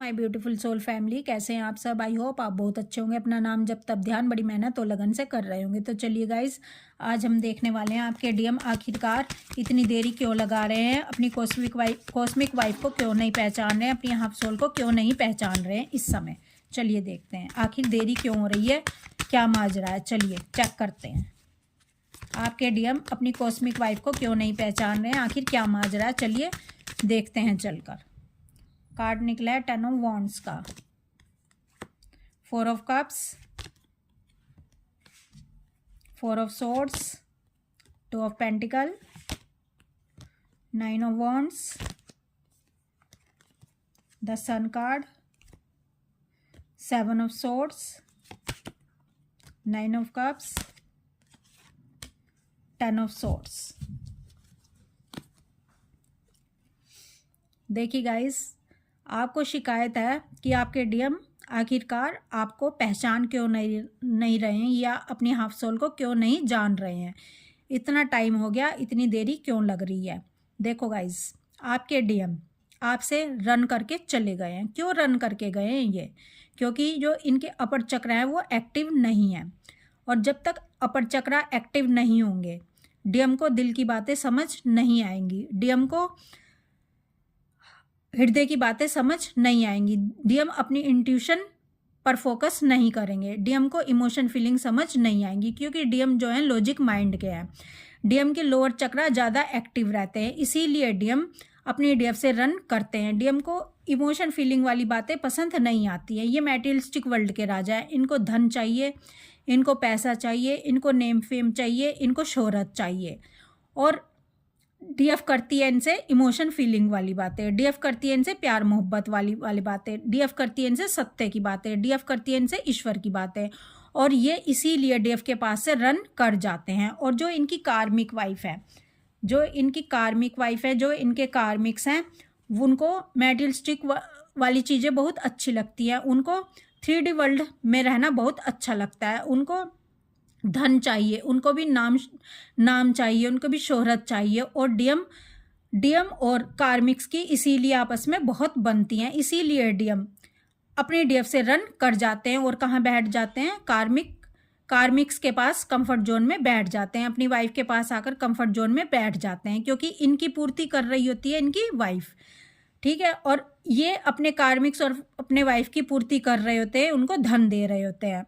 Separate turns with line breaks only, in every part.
My beautiful soul family, कैसे हैं आप सब। आई होप आप बहुत अच्छे होंगे। अपना नाम जब तब ध्यान बड़ी मेहनत और लगन से कर रहे होंगे। तो चलिए गाइज, आज हम देखने वाले हैं आपके डीएम आखिरकार इतनी देरी क्यों लगा रहे हैं, अपनी कॉस्मिक वाइफ को क्यों नहीं पहचान रहे हैं, अपनी हाफ सोल को क्यों नहीं पहचान रहे हैं इस समय। चलिए देखते हैं आखिर देरी क्यों हो रही है, क्या माजरा है। चलिए चेक करते हैं आपके डीएम अपनी कॉस्मिक वाइफ को क्यों नहीं पहचान रहे हैं, आखिर क्या माजरा है। चलिए देखते हैं चलकर। कार्ड निकला है 10 ऑफ वॉन्ड्स का, 4 of cups, 4 of swords, 2 of pentacle, 9 of wands, the sun card, 7 of swords, 9 of cups, 10 of swords. देखिए गाइस, आपको शिकायत है कि आपके डीएम आखिरकार आपको पहचान क्यों नहीं रहे हैं या अपनी हाफ सोल को क्यों नहीं जान रहे हैं। इतना टाइम हो गया, इतनी देरी क्यों लग रही है। देखो गाइस, आपके डीएम आपसे रन करके चले गए हैं। क्यों रन करके गए हैं ये? क्योंकि जो इनके अपर चक्र हैं वो एक्टिव नहीं है, और जब तक अपर चक्र एक्टिव नहीं होंगे डीएम को दिल की बातें समझ नहीं आएंगी, डीएम को हृदय की बातें समझ नहीं आएंगी, डीएम अपनी इंट्यूशन पर फोकस नहीं करेंगे, डीएम को इमोशन फीलिंग समझ नहीं आएंगी, क्योंकि डीएम जो है लॉजिक माइंड के हैं। डीएम के लोअर चक्रा ज़्यादा एक्टिव रहते हैं, इसीलिए डीएम अपनी डीएफ से रन करते हैं। डीएम को इमोशन फीलिंग वाली बातें पसंद नहीं आती हैं। ये मैटेरियलिस्टिक वर्ल्ड के राजा हैं। इनको धन चाहिए, इनको पैसा चाहिए, इनको नेम फेम चाहिए, इनको शोहरत चाहिए। और डीएफ करती है इनसे इमोशन फीलिंग वाली बातें, डीएफ करती है इनसे प्यार मोहब्बत वाली बातें, डीएफ करती है इनसे सत्य की बातें, डीएफ करती है इनसे ईश्वर की बातें, और ये इसीलिए डीएफ के पास से रन कर जाते हैं। और जो इनकी कार्मिक वाइफ है, जो इनके कार्मिक्स हैं, उनको मेटेरियलिस्टिक वाली चीज़ें बहुत अच्छी लगती हैं, उनको 3D वर्ल्ड में रहना बहुत अच्छा लगता है, उनको धन चाहिए, उनको भी नाम चाहिए, उनको भी शोहरत चाहिए। और डीएम और कार्मिक्स की इसीलिए आपस में बहुत बनती हैं, इसीलिए डीएम अपने डीएफ से रन कर जाते हैं और कहाँ बैठ जाते हैं, कार्मिक्स के पास कंफर्ट जोन में बैठ जाते हैं, अपनी वाइफ के पास आकर कंफर्ट जोन में बैठ जाते हैं, क्योंकि इनकी पूर्ति कर रही होती है इनकी वाइफ। ठीक है, और ये अपने कार्मिक्स और अपने वाइफ की पूर्ति कर रहे होते हैं, उनको धन दे रहे होते हैं।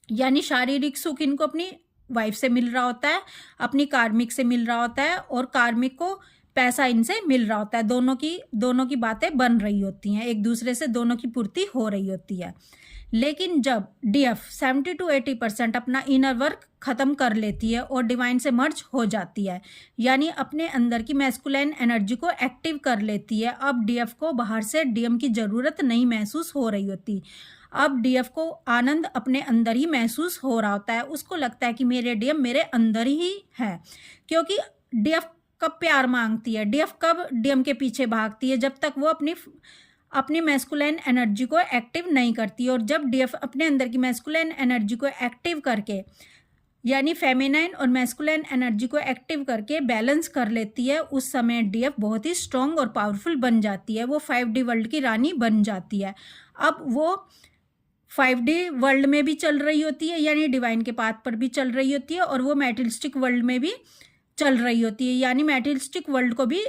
यानी शारीरिक सुख इनको अपनी वाइफ से मिल रहा होता है, अपनी कार्मिक से मिल रहा होता है, और कार्मिक को पैसा इनसे मिल रहा होता है। दोनों की बातें बन रही होती हैं, एक दूसरे से दोनों की पूर्ति हो रही होती है। लेकिन जब डीएफ 70 to 80% अपना इनर वर्क ख़त्म कर लेती है और डिवाइन से मर्ज हो जाती है, यानी अपने अंदर की मैस्कुलाइन एनर्जी को एक्टिव कर लेती है, अब डीएफ को बाहर से डीएम की ज़रूरत नहीं महसूस हो रही होती। अब डीएफ को आनंद अपने अंदर ही महसूस हो रहा होता है, उसको लगता है कि मेरे डीएम मेरे अंदर ही है। क्योंकि डीएफ कब प्यार मांगती है, डीएफ कब डीएम के पीछे भागती है, जब तक वो अपनी मैस्कुलाइन एनर्जी को एक्टिव नहीं करती। और जब डीएफ अपने अंदर की मैस्कुलाइन एनर्जी को एक्टिव करके, यानी फेमिनाइन और मैस्कुलाइन एनर्जी को एक्टिव करके बैलेंस कर लेती है, उस समय डीएफ बहुत ही स्ट्रॉन्ग और पावरफुल बन जाती है, वो 5D वर्ल्ड की रानी बन जाती है। अब वो 5D वर्ल्ड में भी चल रही होती है, यानी डिवाइन के पाथ पर भी चल रही होती है, और वो मैटेरियलिस्टिक वर्ल्ड में भी चल रही होती है, यानी मैटेरियलिस्टिक वर्ल्ड को भी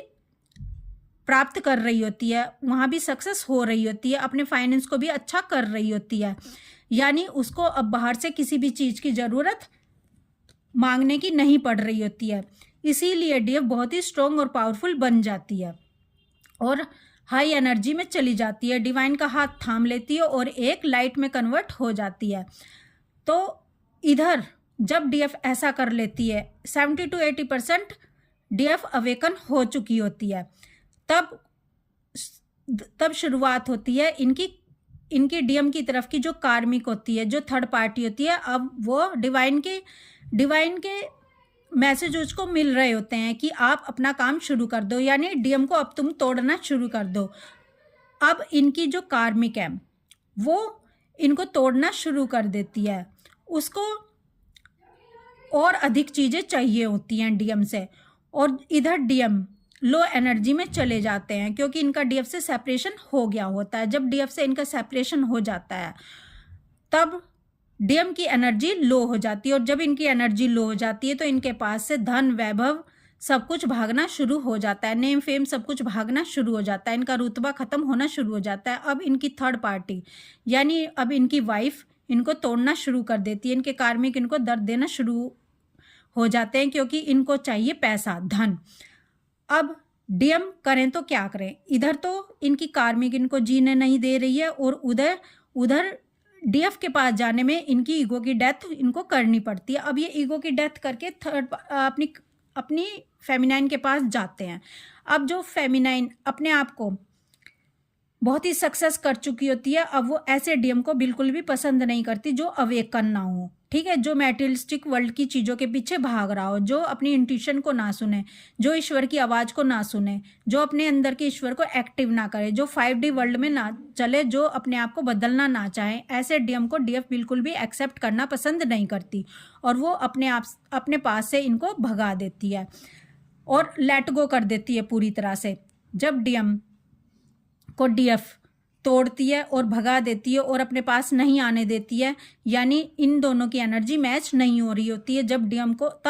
प्राप्त कर रही होती है, वहाँ भी सक्सेस हो रही होती है, अपने फाइनेंस को भी अच्छा कर रही होती है। यानी उसको अब बाहर से किसी भी चीज़ की ज़रूरत मांगने की नहीं पड़ रही होती है, इसीलिए डीएफ बहुत ही स्ट्रॉन्ग और पावरफुल बन जाती है और हाई एनर्जी में चली जाती है, डिवाइन का हाथ थाम लेती है और एक लाइट में कन्वर्ट हो जाती है। तो इधर जब डीएफ ऐसा कर लेती है, 70 to 80% डीएफ अवेकन हो चुकी होती है, तब शुरुआत होती है इनकी डीएम की तरफ की जो कार्मिक होती है, जो थर्ड पार्टी होती है। अब वो डिवाइन के मैसेज उसको मिल रहे होते हैं कि आप अपना काम शुरू कर दो, यानी डीएम को अब तुम तोड़ना शुरू कर दो। अब इनकी जो कार्मिक है वो इनको तोड़ना शुरू कर देती है, उसको और अधिक चीज़ें चाहिए होती हैं डीएम से। और इधर डीएम लो एनर्जी में चले जाते हैं, क्योंकि इनका डीएफ से सेपरेशन हो गया होता है। जब डीएफ से इनका सेपरेशन हो जाता है तब डीएम की एनर्जी लो हो जाती है, और जब इनकी एनर्जी लो हो जाती है तो इनके पास से धन, वैभव सब कुछ भागना शुरू हो जाता है, नेम फेम सब कुछ भागना शुरू हो जाता है, इनका रुतबा खत्म होना शुरू हो जाता है। अब इनकी थर्ड पार्टी यानी अब इनकी वाइफ इनको तोड़ना शुरू कर देती है, इनके कार्मिक इनको दर्द देना शुरू हो जाते हैं, क्योंकि इनको चाहिए पैसा, धन। अब डीएम करें तो क्या करें? इधर तो इनकी कार्मिक इनको जीने नहीं दे रही है, और उधर डीएफ के पास जाने में इनकी ईगो की डेथ इनको करनी पड़ती है। अब ये ईगो की डेथ करके अपनी फेमिनाइन के पास जाते हैं। अब जो फेमिनाइन अपने आप को बहुत ही सक्सेस कर चुकी होती है, अब वो ऐसे डीएम को बिल्कुल भी पसंद नहीं करती जो अवेकन ना हो, ठीक है, जो मेटेरियलिस्टिक वर्ल्ड की चीज़ों के पीछे भाग रहा हो, जो अपनी इंट्यूशन को ना सुने, जो ईश्वर की आवाज़ को ना सुने, जो अपने अंदर के ईश्वर को एक्टिव ना करे, जो 5D वर्ल्ड में ना चले, जो अपने आप को बदलना ना चाहे, ऐसे डीएम को डीएफ बिल्कुल भी एक्सेप्ट करना पसंद नहीं करती, और वो अपने पास से इनको भगा देती है और लेट गो कर देती है पूरी तरह से। जब डीएम को डीएफ तोड़ती है और भगा देती है और अपने पास नहीं आने देती है, यानी इन दोनों की एनर्जी मैच नहीं हो रही होती है, तब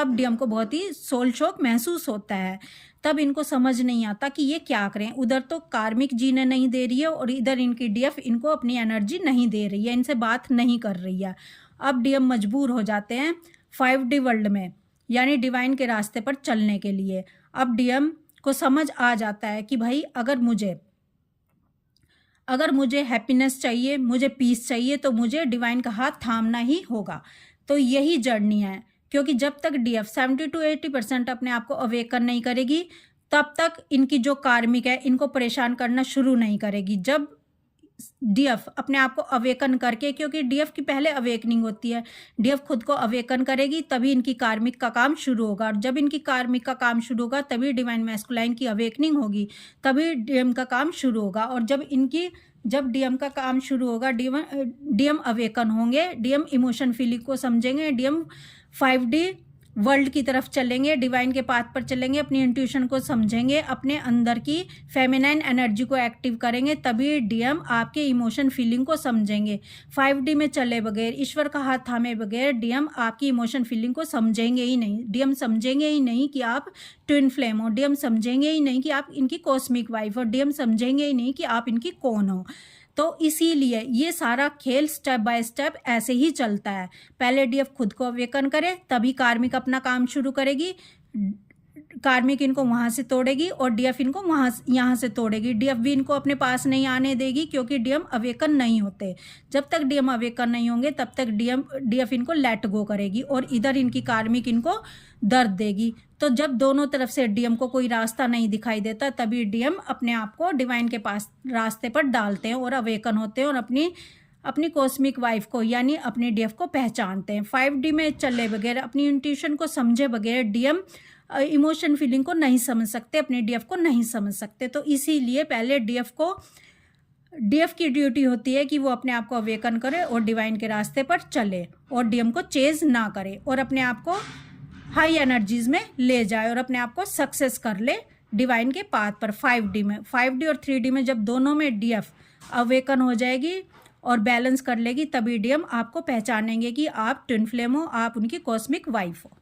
डीएम को बहुत ही सोल शॉक महसूस होता है। तब इनको समझ नहीं आता कि ये क्या करें। उधर तो कार्मिक जीने नहीं दे रही है और इधर इनकी डीएफ इनको अपनी एनर्जी नहीं दे रही है, इनसे बात नहीं कर रही है। अब डीएम मजबूर हो जाते हैं 5D वर्ल्ड में, यानी डिवाइन के रास्ते पर चलने के लिए। अब डीएम को समझ आ जाता है कि भाई अगर मुझे हैप्पीनेस चाहिए, मुझे पीस चाहिए, तो मुझे डिवाइन का हाथ थामना ही होगा। तो यही जर्नी है, क्योंकि जब तक डीएफ 70 to 80% अपने आप को अवेकन नहीं करेगी, तब तक इनकी जो कार्मिक है इनको परेशान करना शुरू नहीं करेगी। जब डीएफ अपने आप को अवेकन करके, क्योंकि डीएफ की पहले अवेकनिंग होती है, डीएफ खुद को अवेकन करेगी तभी इनकी कार्मिक का काम शुरू होगा, और जब इनकी कार्मिक का काम शुरू होगा तभी डिवाइन मैस्कुलाइन की अवेकनिंग होगी, तभी डीएम का काम शुरू होगा। और जब डीएम का काम शुरू होगा, डीएम अवेकन होंगे, डीएम इमोशन फीलिंग को समझेंगे, डीएम 5D वर्ल्ड की तरफ चलेंगे, डिवाइन के पाथ पर चलेंगे, अपनी इंट्यूशन को समझेंगे, अपने अंदर की फेमिनाइन एनर्जी को एक्टिव करेंगे, तभी डीएम आपके इमोशन फीलिंग को समझेंगे। 5D में चले बगैर, ईश्वर का हाथ थामे बगैर डीएम आपकी इमोशन फीलिंग को समझेंगे ही नहीं। डीएम समझेंगे ही नहीं कि आप ट्विन फ्लेम हो, डीएम समझेंगे ही नहीं कि आप इनकी कॉस्मिक वाइफ हो, डीएम समझेंगे ही नहीं कि आप इनकी कौन हो। तो इसीलिए ये सारा खेल स्टेप बाय स्टेप ऐसे ही चलता है। पहले डीएफ खुद को अवेकन करे, तभी कार्मिक अपना काम शुरू करेगी, कार्मिक इनको वहाँ से तोड़ेगी और डीएफ इनको यहाँ से तोड़ेगी। डीएफ भी इनको अपने पास नहीं आने देगी, क्योंकि डीएम अवेकन नहीं होते। जब तक डीएम अवेकन नहीं होंगे तब तक डीएफ इनको लेट गो करेगी, और इधर इनकी कार्मिक इनको दर्द देगी। तो जब दोनों तरफ से डीएम को कोई रास्ता नहीं दिखाई देता, तभी डीएम अपने आप को डिवाइन के पास रास्ते पर डालते हैं और अवेकन होते हैं, और अपनी कॉस्मिक वाइफ को यानी अपनी डीएफ को पहचानते हैं। 5D में चले बगैर, अपनी इंट्यूशन को समझे बगैर डीएम इमोशन फीलिंग को नहीं समझ सकते, अपने डीएफ को नहीं समझ सकते। तो इसीलिए पहले डीएफ की ड्यूटी होती है कि वो अपने आप को अवेकन करे और डिवाइन के रास्ते पर चले, और डीएम को चेज ना करे, और अपने आप को हाई एनर्जीज में ले जाए, और अपने आप को सक्सेस कर ले डिवाइन के पाथ पर। 5D और 3D में जब दोनों में डीएफ अवेकन हो जाएगी और बैलेंस कर लेगी, तभी डीएम आपको पहचानेंगे कि आप ट्विन फ्लेम हो, आप उनकी कॉस्मिक वाइफ हो।